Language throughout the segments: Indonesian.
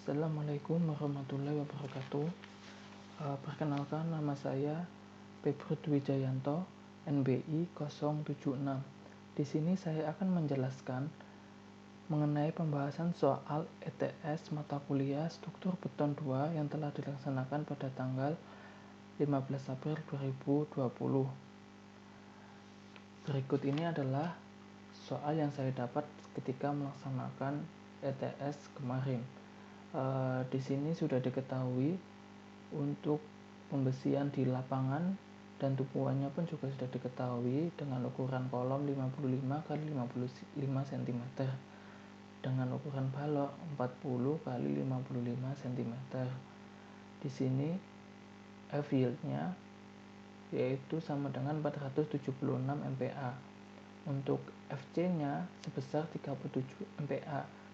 Assalamualaikum warahmatullahi wabarakatuh. Perkenalkan, nama saya Febri Dwi Jayanto, NBI 076. Di sini saya akan menjelaskan mengenai pembahasan soal ETS mata kuliah struktur beton 2 yang telah dilaksanakan pada tanggal 15 April 2020. Berikut ini adalah soal yang saya dapat ketika melaksanakan ETS kemarin. Di sini sudah diketahui untuk pembesian di lapangan dan tumpuannya pun juga sudah diketahui dengan ukuran kolom 55 x 55 cm dengan ukuran balok 40 x 55 cm. Di sini F yield-nya yaitu sama dengan 476 MPa. Untuk FC-nya sebesar 37 MPa.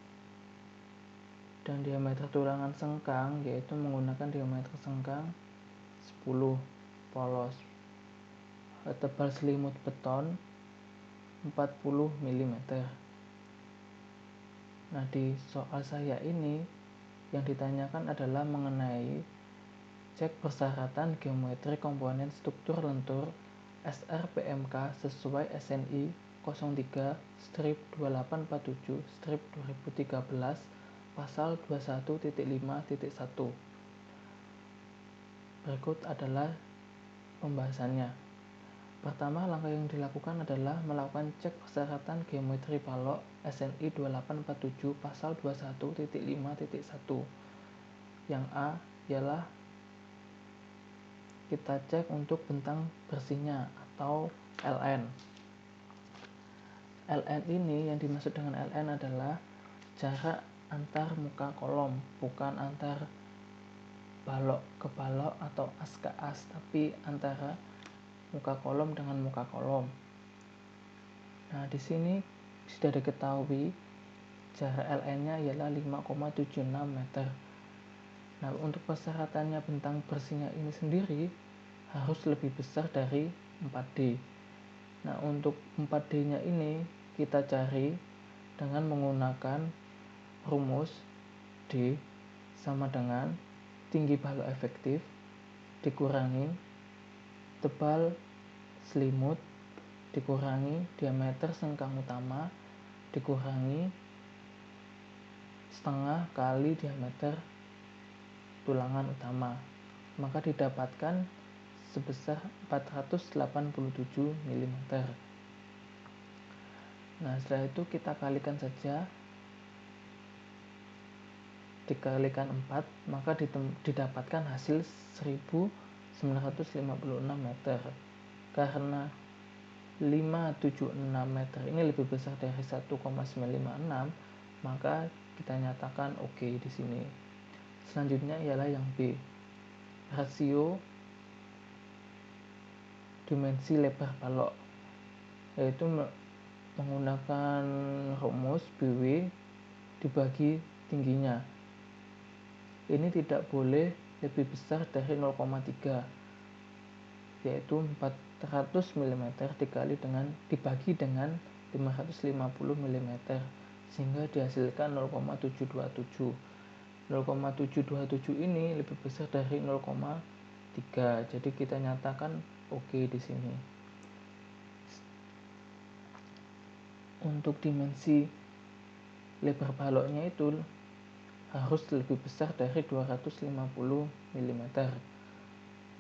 Dan diameter tulangan sengkang yaitu menggunakan diameter sengkang 10 polos. Tebal selimut beton 40 mm. Nah, di soal saya ini yang ditanyakan adalah mengenai cek persyaratan geometri komponen struktur lentur SRPMK sesuai SNI 03-2847-2013 pasal 21.5.1. Berikut adalah pembahasannya. Pertama, langkah yang dilakukan adalah melakukan cek persyaratan geometri balok SNI 2847 pasal 21.5.1. Yang A ialah kita cek untuk bentang bersihnya atau LN. LN ini, yang dimaksud dengan LN adalah jarak antar muka kolom, bukan antar balok ke balok atau as ke as, tapi antara muka kolom dengan muka kolom. Nah, di sini sudah diketahui jarak LN-nya ialah 5,76 meter. Nah, untuk persyaratannya bentang bersihnya ini sendiri harus lebih besar dari 4D. Nah, untuk 4D-nya ini kita cari dengan menggunakan rumus D sama dengan tinggi balok efektif dikurangi tebal selimut dikurangi diameter sengkang utama dikurangi setengah kali diameter tulangan utama, maka didapatkan sebesar 487 mm. Nah, setelah itu kita kalikan saja, dikalikan 4, maka didapatkan hasil 1956 meter. Karena 576 meter ini lebih besar dari 1,956, maka kita nyatakan oke di sini. Selanjutnya ialah yang B, rasio dimensi lebar balok, yaitu menggunakan rumus BW dibagi tingginya. Ini tidak boleh lebih besar dari 0,3, yaitu 400 mm dibagi dengan 550 mm, sehingga dihasilkan 0,727. 0,727 ini lebih besar dari 0,3, jadi kita nyatakan oke di sini. Untuk dimensi lebar baloknya itu harus lebih besar dari 250 mm.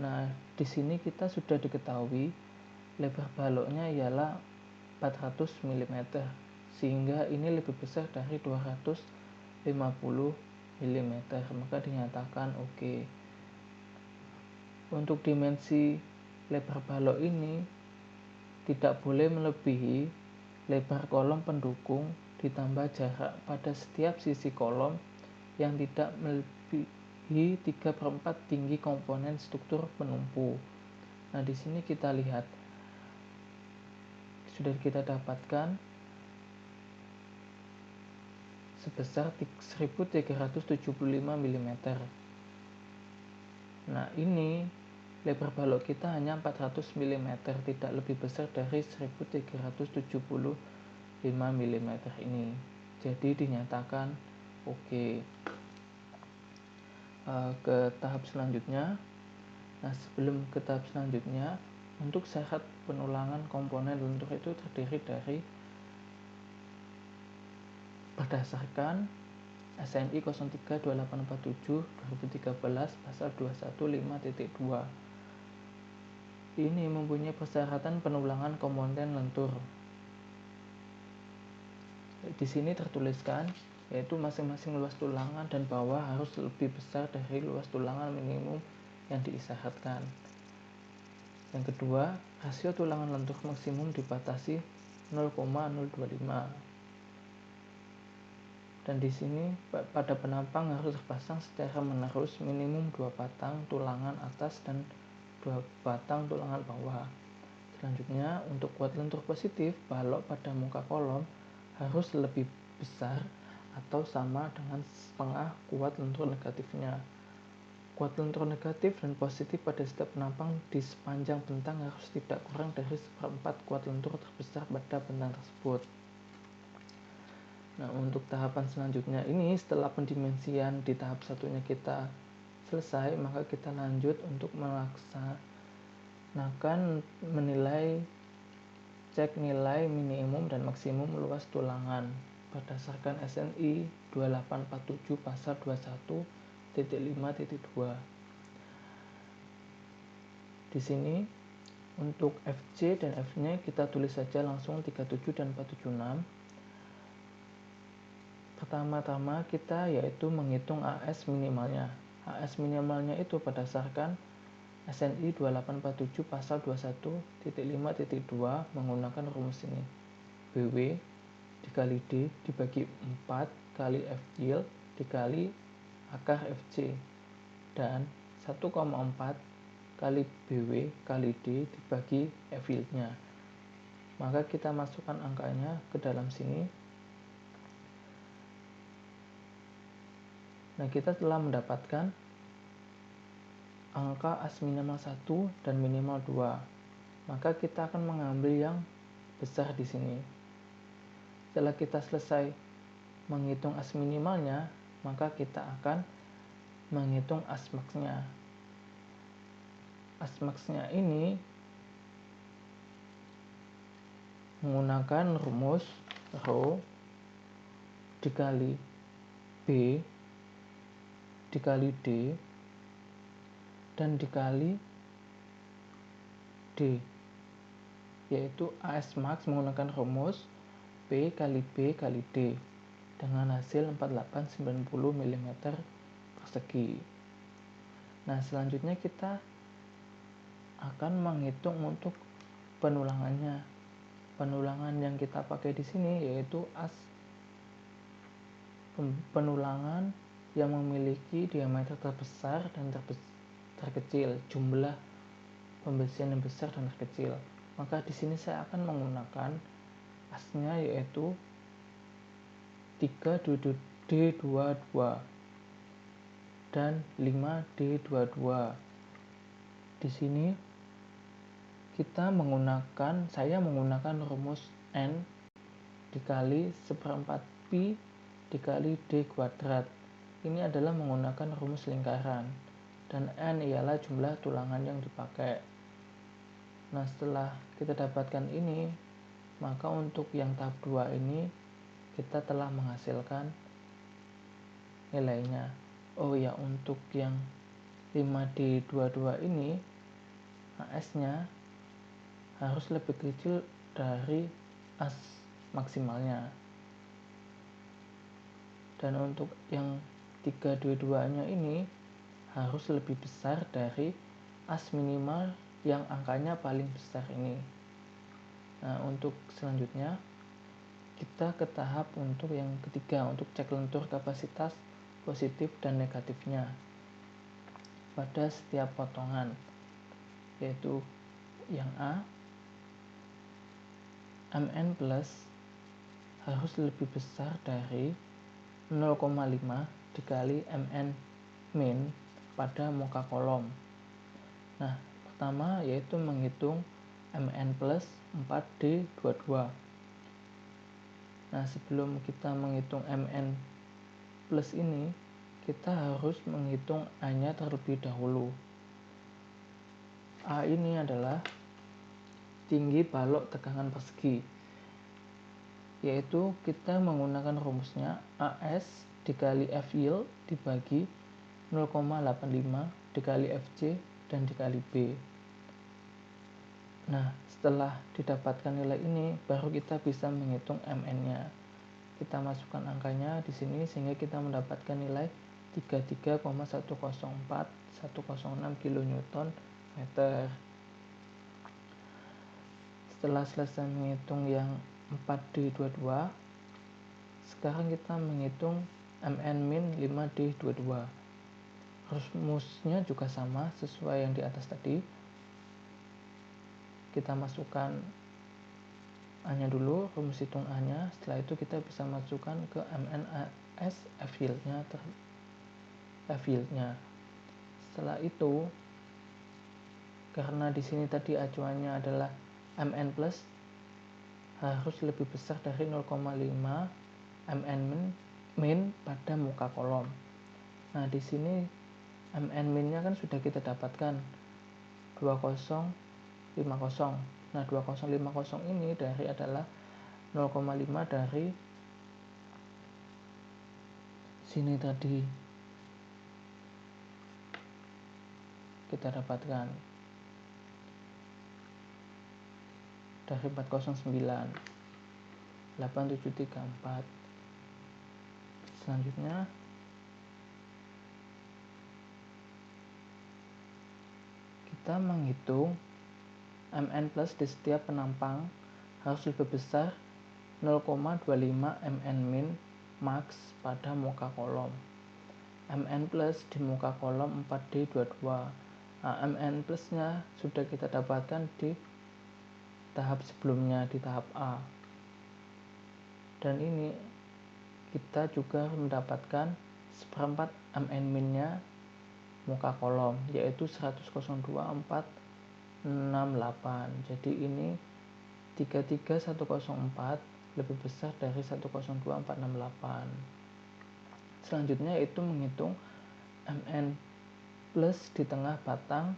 Nah, di sini kita sudah diketahui lebar baloknya ialah 400 mm, sehingga ini lebih besar dari 250 mm, maka dinyatakan oke. Untuk dimensi lebar balok ini tidak boleh melebihi lebar kolom pendukung ditambah jarak pada setiap sisi kolom yang tidak melebihi 3/4 tinggi komponen struktur penumpu. Nah, di sini kita lihat sudah kita dapatkan sebesar 1375 mm. Nah, ini lebar balok kita hanya 400 mm, tidak lebih besar dari 1375 mm ini. Jadi dinyatakan oke. ke tahap selanjutnya. Nah, sebelum ke tahap selanjutnya, untuk syarat penulangan komponen lentur itu terdiri dari berdasarkan SNI 032847 2013 pasal 215.2. Ini mempunyai persyaratan penulangan komponen lentur. Di sini tertuliskan yaitu masing-masing luas tulangan dan bawah harus lebih besar dari luas tulangan minimum yang diisyaratkan. Yang kedua, rasio tulangan lentur maksimum dibatasi 0,025. Dan di sini pada penampang harus terpasang secara menerus minimum 2 batang tulangan atas dan 2 batang tulangan bawah. Selanjutnya, untuk kuat lentur positif, balok pada muka kolom harus lebih besar atau sama dengan setengah kuat lentur negatifnya. Kuat lentur negatif dan positif pada setiap penampang di sepanjang bentang harus tidak kurang dari 1/4 kuat lentur terbesar pada bentang tersebut. Nah, untuk tahapan selanjutnya ini setelah pendimensian di tahap satunya kita selesai, maka kita lanjut untuk cek nilai minimum dan maksimum luas tulangan berdasarkan SNI 2847 pasal 21.5.2. Di sini untuk FC dan F-nya kita tulis saja langsung 37 dan 476. Pertama-tama kita yaitu menghitung AS minimalnya. AS minimalnya itu berdasarkan SNI 2847 pasal 21.5.2 menggunakan rumus ini. BW dikali D dibagi 4 kali F yield dikali akar FC dan 1,4 kali BW kali D dibagi F yield-nya. Maka kita masukkan angkanya ke dalam sini. Nah, kita telah mendapatkan angka AS minimal 1 dan minimal 2. Maka kita akan mengambil yang besar di sini. Setelah kita selesai menghitung AS minimalnya, maka kita akan menghitung AS max-nya. AS max-nya ini menggunakan rumus rho dikali B dikali D dan dikali D, yaitu AS max menggunakan rumus P kali B kali D dengan hasil 4890 mm persegi. Nah, selanjutnya kita akan menghitung untuk penulangannya. Penulangan yang kita pakai di sini yaitu AS penulangan yang memiliki diameter terbesar dan terkecil, jumlah pembesian yang besar dan terkecil. Maka di sini saya akan menggunakan AS-nya yaitu 3D22 dan 5D22. Di sini saya menggunakan rumus N dikali 1/4 pi dikali D kuadrat. Ini adalah menggunakan rumus lingkaran dan N ialah jumlah tulangan yang dipakai. Nah, setelah kita dapatkan ini, maka untuk yang tahap 2 ini kita telah menghasilkan nilainya. Oh ya, untuk yang 5D22 ini AS-nya harus lebih kecil dari AS maksimalnya. Dan untuk yang 3D2-nya ini harus lebih besar dari AS minimal yang angkanya paling besar ini. Nah, untuk selanjutnya kita ke tahap untuk yang ketiga, untuk cek lentur kapasitas positif dan negatifnya pada setiap potongan, yaitu yang A, MN plus harus lebih besar dari 0,5 dikali MN min pada muka kolom. Nah, pertama yaitu menghitung MN plus 4D22. Nah, sebelum kita menghitung MN plus ini, kita harus menghitung A-nya terlebih dahulu. A ini adalah tinggi balok tegangan persegi, yaitu kita menggunakan rumusnya AS dikali F yield dibagi 0,85 dikali FC dan dikali B. Nah, setelah didapatkan nilai ini, baru kita bisa menghitung MN-nya. Kita masukkan angkanya di sini sehingga kita mendapatkan nilai 33,104,106 kN meter. Setelah selesai menghitung yang 4D22, sekarang kita menghitung MN-min 5D22. Rumusnya juga sama sesuai yang di atas tadi. Kita masukkan A-nya dulu, rumus hitung A-nya. Setelah itu kita bisa masukkan ke MNAS F yield-nya. Setelah itu, karena di sini tadi acuannya adalah MN plus, harus lebih besar dari 0,5 MN min pada muka kolom. Nah, di sini MN min-nya kan sudah kita dapatkan 2050. Nah, 2050 ini adalah 0,5 dari sini tadi. Kita dapatkan dari 409 8734. Selanjutnya kita menghitung MN plus di setiap penampang harus lebih besar 0,25 MN min max pada muka kolom. MN plus di muka kolom 4D22. Nah, MN plusnya sudah kita dapatkan di tahap sebelumnya, di tahap A. Dan ini kita juga mendapatkan seperempat MN minnya muka kolom, yaitu 100,468. Jadi ini 33104 lebih besar dari 102.468. Selanjutnya itu menghitung MN plus di tengah batang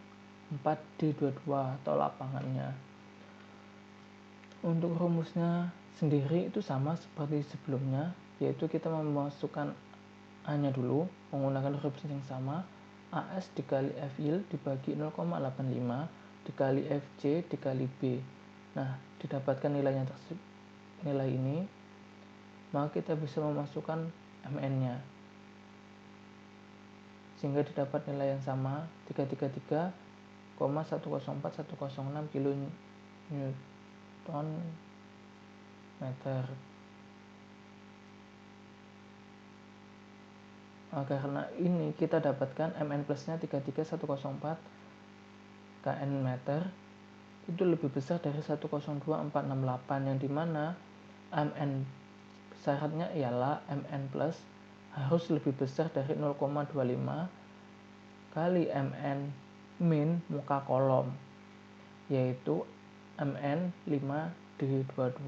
4D22 atau lapangannya. Untuk rumusnya sendiri itu sama seperti sebelumnya, yaitu kita memasukkan A-nya dulu menggunakan rumus yang sama, AS dikali F yield dibagi 0,85 dikali FC dikali B. Nah, didapatkan nilai ini, maka kita bisa memasukkan MN-nya sehingga didapat nilai yang sama 333,104,106 kN meter. Nah, karena ini kita dapatkan MN plusnya 33104 kN meter, itu lebih besar dari 102.468, yang dimana MN syaratnya ialah MN plus harus lebih besar dari 0,25 kali MN min muka kolom, yaitu MN 5D22.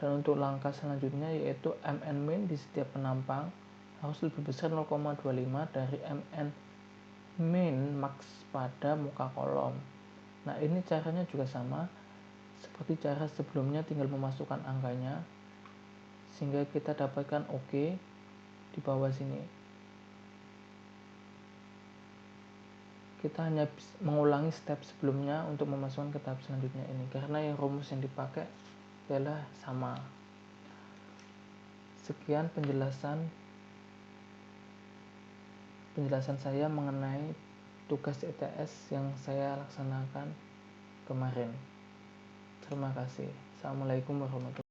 Dan untuk langkah selanjutnya yaitu MN min di setiap penampang harus lebih besar 0,25 dari MN min max pada muka kolom. Nah, ini caranya juga sama seperti cara sebelumnya, tinggal memasukkan angkanya sehingga kita dapatkan OK di bawah sini. Kita hanya mengulangi step sebelumnya untuk memasukkan ke tahap selanjutnya ini, karena yang rumus yang dipakai adalah sama. Sekian penjelasan saya mengenai tugas ETS yang saya laksanakan kemarin. Terima kasih. Assalamualaikum warahmatullahi wabarakatuh.